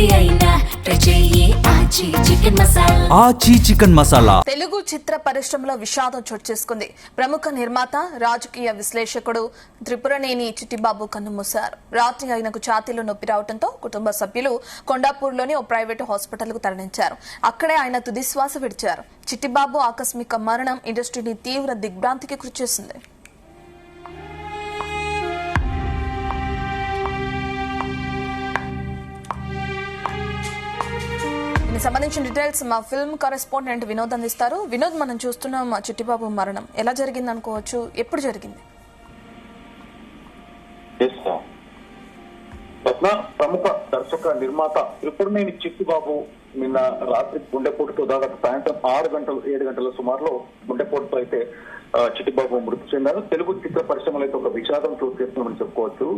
ఆచి చికెన్ మసాలా. తెలుగు చిత్ర పరిశ్రమలో విషాదం చోటు చేసుకుంది. ప్రముఖ నిర్మాత, రాజకీయ విశ్లేషకుడు త్రిపురనేని చిట్టిబాబు కన్నుమూశారు. రాత్రి ఆయనకు ఛాతీలో నొప్పి రావడంతో కుటుంబ సభ్యులు కొండాపూర్లోని ఓ ప్రైవేటు హాస్పిటల్కు తరలించారు. అక్కడే ఆయన తుదిశ్వాస విడిచారు. చిట్టిబాబు ఆకస్మిక మరణం ఇండస్ట్రీని తీవ్ర దిగ్భ్రాంతికి గురిచేసింది. సంబంధించిన డీటెయిల్స్ మా ఫిల్మ్ కరెస్పాండెంట్ వినోద్ అందిస్తారు. వినోద్, మనం చూస్తున్నాం చిట్టిబాబు మరణం ఎలా జరిగింది అనుకోవచ్చు, ఎప్పుడు జరిగింది? ప్రముఖ దర్శక నిర్మాత త్రిపురనేని చిట్టిబాబు నిన్న రాత్రి గుండెపోటుతో దాదాపు సాయంత్రం 7 గంటల సుమారులో గుండెపోటుతో అయితే చిట్టిబాబు మృతి చెందారు. తెలుగు చిత్ర పరిశ్రమలో అయితే ఒక విషాదం చోటు చేసుకున్నామని చెప్పుకోవచ్చు.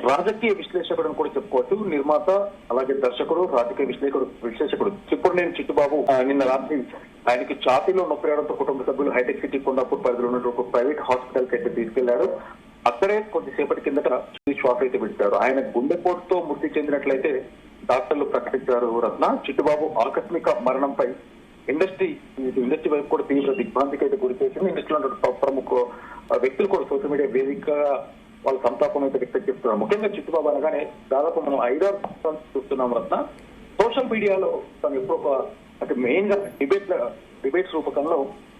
రాజకీయ విశ్లేషకుడు కూడా చెప్పుకోవచ్చు. నిర్మాత అలాగే దర్శకుడు, రాజకీయ విశ్లేషకుడు త్రిపురనేని చిట్టిబాబు నిన్న రాత్రి ఆయనకి ఛాతీలో నొప్పి రావడంతో కుటుంబ సభ్యులు హైటెక్ సిటీ కొండాపూర్ పరిధిలో ఉన్న ఒక ప్రైవేట్ హాస్పిటల్ కి అయితే తీసుకెళ్లారు. అక్కడే కొద్దిసేపటి కిందట శ్వాస అయితే విడిచారు. ఆయన గుండెపోటుతో మృతి చెందినట్లయితే డాక్టర్లు ప్రకటించారు. రత్న, చిట్టిబాబు ఆకస్మిక మరణంపై ఇండస్ట్రీ వైపు కూడా తీవ్ర దిగ్భ్రాంతికి అయితే గురి చేసింది. ఇండస్ట్రీలో ఉన్న ప్రముఖ వ్యక్తులు కూడా సోషల్ మీడియా వేదికగా వాళ్ళ సంతాపం అయితే వ్యక్తం చేస్తున్నారు. ముఖ్యంగా చిట్టిబాబు అనగానే దాదాపు మనం 5-6 సంవత్సరాలు చూస్తున్నాం. రత్న, సోషల్ మీడియాలో తను ఎప్పుడు అటు మెయిన్ గా డిబేట్స్ రూపకంలో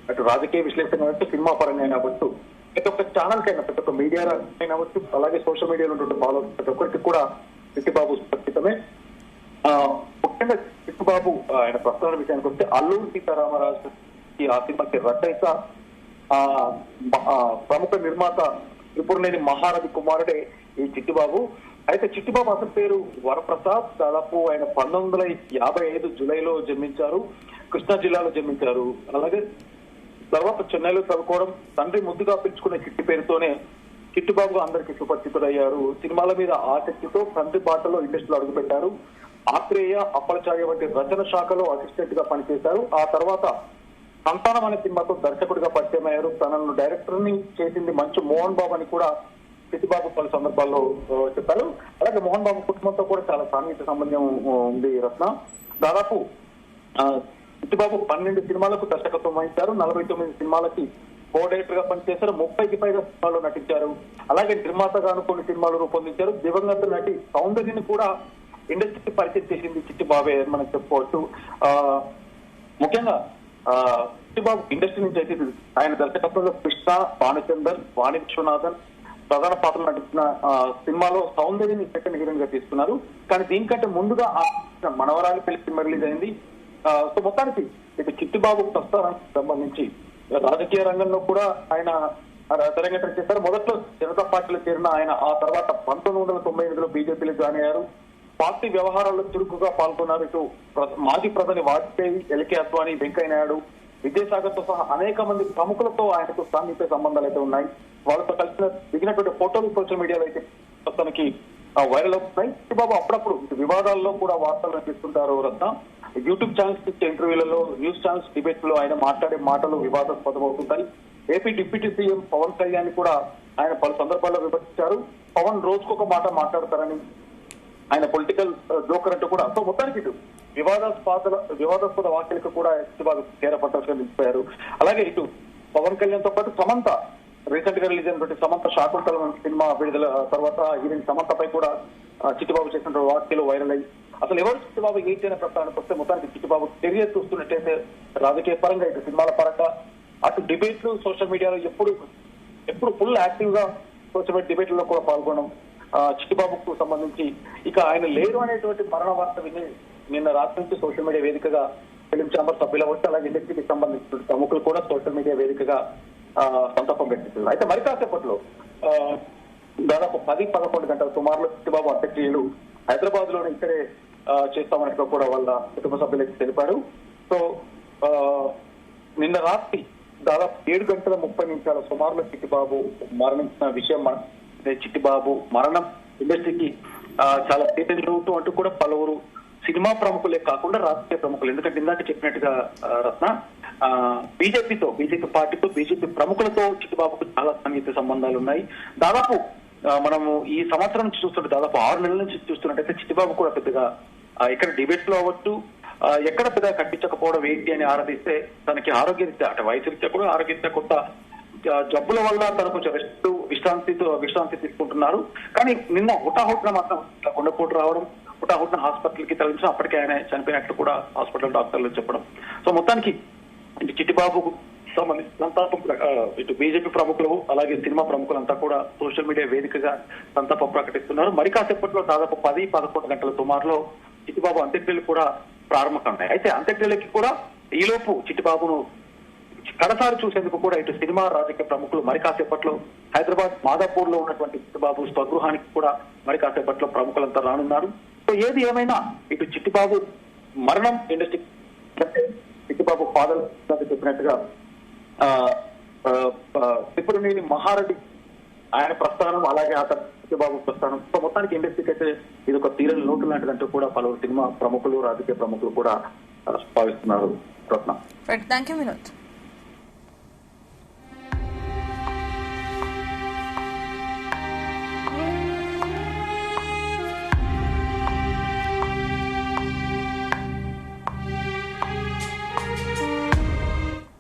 అటు రాజకీయ విశ్లేషణ అవచ్చు, సినిమా పరంగా అయినా అవ్వచ్చు, ప్రతి ఒక్క ఛానల్ కైనా, ప్రతి ఒక్క మీడియా అయినా అవ్వచ్చు, అలాగే సోషల్ మీడియాలో ఉంటుండే ఫాలో ప్రతి ఒక్కరికి కూడా చిట్టిబాబు సుపరిచితమే. ముఖ్యంగా చిట్టిబాబు ఆయన ప్రస్తావన విషయానికి వస్తే అల్లూరి సీతారామరాజు ఆ సినిమాకి రచయిత, ప్రముఖ నిర్మాత త్రిపురనేని మహారథి కుమారుడే ఈ చిట్టిబాబు. అయితే చిట్టిబాబు అసలు పేరు వరప్రసాద్. దాదాపు ఆయన 1955 జూలైలో జన్మించారు. కృష్ణా జిల్లాలో జన్మించారు. అలాగే తర్వాత చెన్నైలో చదువుకోవడం, తండ్రి ముద్దుగా పిలుచుకునే చిట్టి పేరుతోనే చిట్టిబాబు అందరికీ సుపరిచితులయ్యారు. సినిమాల మీద ఆసక్తితో తండ్రి బాటలో ఇండస్ట్రీలో అడుగుపెట్టారు. ఆత్రేయ, అప్పలచాయ వంటి రచన శాఖలో అసిస్టెంట్ గా పనిచేశారు. ఆ తర్వాత సంతానం అనే సినిమాతో దర్శకుడిగా పరిచయం అయ్యారు. తనను డైరెక్టర్ ని చేసింది మంచు మోహన్ బాబు అని కూడా చిట్టిబాబు పలు సందర్భాల్లో చెప్పారు. అలాగే మోహన్ బాబు కుటుంబంతో కూడా చాలా సాన్నిహిత సంబంధం ఉంది. రత్న, దాదాపు చిట్టిబాబు 12 సినిమాలకు దర్శకత్వం వహించారు. 49 సినిమాలకి కో డైరెక్టర్ గా పనిచేశారు. 30కి పైగా సినిమాల్లో నటించారు. అలాగే నిర్మాతగాను కొన్ని సినిమాలు రూపొందించారు. దివంగత నటి సౌందర్యని కూడా ఇండస్ట్రీకి పరిచయం చేసింది చిట్టిబాబే మనం చెప్పుకోవచ్చు. ముఖ్యంగా చిట్టిబాబు ఇండస్ట్రీ నుంచి అయితే ఆయన దర్శకత్వంలో కృష్ణ, భానుచందర్, వాణి విశ్వనాథన్ ప్రధాన పాత్రలు నటించిన సినిమాలో సౌందర్యని సెకండ్ హీరోయిన్ గా తీసుకున్నారు. కానీ దీనికంటే ముందుగా మనవరాలి పెళ్లి రిలీజ్ అయింది. సో మొత్తానికి ఇటు చిట్టిబాబు ప్రస్థానానికి సంబంధించి రాజకీయ రంగంలో కూడా ఆయన తెరంగేట్రం చేశారు. మొదట్లో జనతా పార్టీలో చేరిన ఆయన ఆ తర్వాత 1998లో బీజేపీలో జాయిన్ అయ్యారు. పార్టీ వ్యవహారాల్లో చురుకుగా పాల్గొన్నారు. ఇటు మాజీ ప్రధాని వాజ్పేయి, ఎల్కే అద్వానీ, వెంకయ్య నాయుడు, విజయసాగర్ తో సహా అనేక మంది ప్రముఖులతో ఆయనకు సాన్నిహిత్య సంబంధాలు అయితే ఉన్నాయి. వాళ్ళతో కలిసిన దిగినటువంటి ఫోటోలు సోషల్ మీడియాలో అయితే తనకి వైరల్ అవుతున్నాయి. చిట్టిబాబు అప్పుడప్పుడు వివాదాల్లో కూడా వార్తలు అందిస్తుంటారు. రత్న, యూట్యూబ్ ఛానల్స్ ఇచ్చే ఇంటర్వ్యూలలో, న్యూస్ ఛానల్స్ డిబేట్స్ లో ఆయన మాట్లాడే మాటలు వివాదాస్పదం అవుతుంటాయి. AP deputy CM Pawan Kalyan కూడా ఆయన పలు సందర్భాల్లో విమర్శించారు. పవన్ రోజుకొక మాట మాట్లాడతారని, ఆయన పొలిటికల్ జోకర్ అంటూ కూడా. సో మొత్తానికి ఇటు వివాదాస్పద వ్యాఖ్యలకు కూడా చిట్టిబాబు చేరపట్టాల్సి నిలిచిపోయారు. అలాగే ఇటు పవన్ కళ్యాణ్ తో పాటు సమంత, రీసెంట్ గా రిలీజ్ అయినటువంటి సమంత శాకుంతలం సినిమా విడుదల తర్వాత హీరోయిన్ సమంతపై కూడా చిట్టిబాబు చేసినటువంటి వ్యాఖ్యలు వైరల్ అయ్యి అసలు ఎవరు చిట్టిబాబు ఏంటి అనే ప్రస్తావనకు వస్తే మొత్తానికి చిట్టిబాబు కెరియర్ చూస్తున్నట్టయితే రాజకీయ పరంగా, ఇటు సినిమాల పరంగా, అటు డిబేట్లు సోషల్ మీడియాలో ఎప్పుడు ఫుల్ యాక్టివ్ గా సోషల్ మీడియా డిబేట్లలో కూడా పాల్గొనడం. చిట్టిబాబుకు సంబంధించి ఇక ఆయన లేరు అనేటువంటి మరణ వార్త విని నిన్న రాత్రి నుంచి సోషల్ మీడియా వేదికగా ఫిలిం ఛాంబర్ సభ్యుల వచ్చి అలాగే ఇండస్ట్రీకి సంబంధించిన ప్రముఖులు కూడా సోషల్ మీడియా వేదికగా సంతాపం వ్యక్తిస్తున్నారు. అయితే మరి కాసేపట్లో దాదాపు 10-11 గంటల సుమారులో చిట్టిబాబు అంత్యక్రియలు హైదరాబాద్ లోనే ఇక్కడే చేస్తామన్నట్టు కూడా వాళ్ళ కుటుంబ సభ్యులకి తెలిపారు. సో నిన్న రాత్రి దాదాపు 7:30 సుమారులో చిట్టిబాబు మరణించిన విషయం, చిట్టిబాబు మరణం ఇండస్ట్రీకి చాలా తీవ్ర లోటు అంటూ కూడా పలువురు సినిమా ప్రముఖులే కాకుండా రాజకీయ ప్రముఖులు, ఎందుకంటే ఇందాక చెప్పినట్టుగా రత్న, బీజేపీ పార్టీతో, బీజేపీ ప్రముఖులతో చిట్టిబాబుకు చాలా సన్నిహిత సంబంధాలు ఉన్నాయి. దాదాపు మనము ఈ సంవత్సరం నుంచి చూస్తుంటే దాదాపు 6 నెలల నుంచి చూస్తున్నట్టయితే చిట్టిబాబు కూడా పెద్దగా ఇక్కడ డిబేట్స్ లో అవ్వచ్చు ఎక్కడ పెద్దగా కట్టించకపోవడం ఏంటి అని ఆరాధిస్తే తనకి ఆరోగ్యరీత్యా అంటే వయసు రీత్యా కూడా ఆరోగ్యరీత్యా కొంత జబ్బుల వల్ల తను కొంచెం విశ్రాంతి తీసుకుంటున్నారు. కానీ నిన్న హుటాహుటిన మాత్రం కొండపోటు రావడం, హుటాహుటిన హాస్పిటల్ కి తరలించడం, అప్పటికే ఆయన చనిపోయినట్లు కూడా హాస్పిటల్ డాక్టర్లు చెప్పడం. సో మొత్తానికి చిట్టిబాబుకు సంబంధించి సంతాపం ఇటు బీజేపీ ప్రముఖులు అలాగే సినిమా ప్రముఖులంతా కూడా సోషల్ మీడియా వేదికగా సంతాపం ప్రకటిస్తున్నారు. మరి కాసేపట్లో దాదాపు 10-11 గంటల సుమారులో చిట్టిబాబు అంత్యక్రియలు కూడా ప్రారంభమవుతాయి. అయితే అంత్యక్రియలకి కూడా ఈలోపు చిట్టిబాబును కడసారి చూసేందుకు కూడా ఇటు సినిమా రాజకీయ ప్రముఖులు మరి కాసేపట్లో హైదరాబాద్ మాదాపూర్ లో ఉన్నటువంటి చిట్టిబాబు స్వగృహానికి కూడా మరి కాసేపట్లో ప్రముఖులంతా రానున్నారు. సో ఏది ఏమైనా ఇటు చిట్టిబాబు మరణం ఇండస్ట్రీ చిట్టిబాబు ఫాదర్ చెప్పినట్టుగా త్రిపురనేని మహారెడ్డి ఆయన ప్రస్థానం అలాగే అతను చిట్టిబాబు ప్రస్థానం. సో మొత్తానికి ఇండస్ట్రీకి అయితే ఇది ఒక తీరని లోటు లాంటిదంటూ కూడా పలువురు సినిమా ప్రముఖులు రాజకీయ ప్రముఖులు కూడా భావిస్తున్నారు. రత్న. Thank you Vinod.